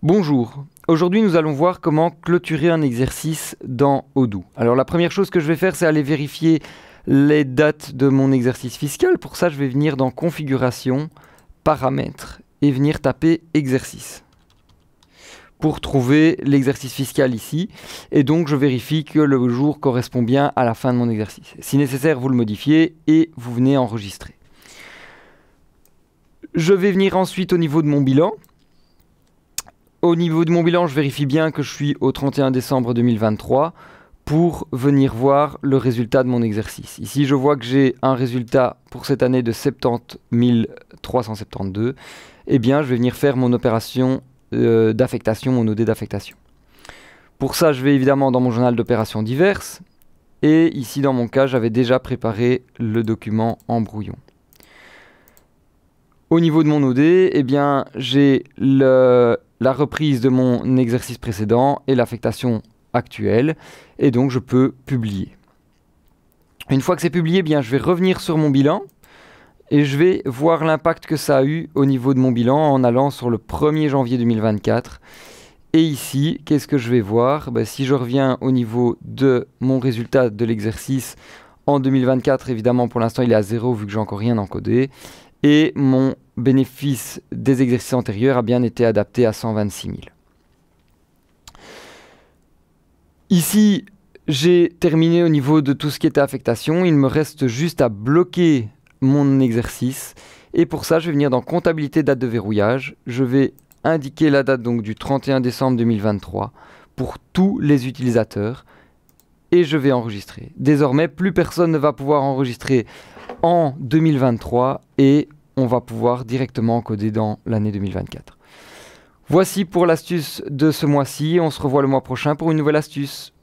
Bonjour, aujourd'hui nous allons voir comment clôturer un exercice dans Odoo. Alors la première chose que je vais faire, c'est aller vérifier les dates de mon exercice fiscal. Pour ça, je vais venir dans Configuration, Paramètres et venir taper Exercice pour trouver l'exercice fiscal ici. Et donc je vérifie que le jour correspond bien à la fin de mon exercice. Si nécessaire, vous le modifiez et vous venez enregistrer. Je vais venir ensuite au niveau de mon bilan. Au niveau de mon bilan, je vérifie bien que je suis au 31 décembre 2023 pour venir voir le résultat de mon exercice. Ici, je vois que j'ai un résultat pour cette année de 70 372. Eh bien, je vais venir faire mon opération d'affectation, mon OD d'affectation. Pour ça, je vais évidemment dans mon journal d'opérations diverses. Et ici, dans mon cas, j'avais déjà préparé le document en brouillon. Au niveau de mon OD, eh bien, j'ai la reprise de mon exercice précédent et l'affectation actuelle. Et donc, je peux publier. Une fois que c'est publié, eh bien, je vais revenir sur mon bilan. Et je vais voir l'impact que ça a eu au niveau de mon bilan en allant sur le 1er janvier 2024. Et ici, qu'est-ce que je vais voir? Si je reviens au niveau de mon résultat de l'exercice en 2024, évidemment pour l'instant il est à 0 vu que j'ai encore rien encodé. Et mon bénéfice des exercices antérieurs a bien été adapté à 126 000. Ici, j'ai terminé au niveau de tout ce qui était affectation. Il me reste juste à bloquer mon exercice. Et pour ça, je vais venir dans Comptabilité, date de verrouillage. Je vais indiquer la date donc du 31 décembre 2023 pour tous les utilisateurs. Et je vais enregistrer. Désormais, plus personne ne va pouvoir enregistrer en 2023 et on va pouvoir directement encoder dans l'année 2024. Voici pour l'astuce de ce mois-ci. On se revoit le mois prochain pour une nouvelle astuce.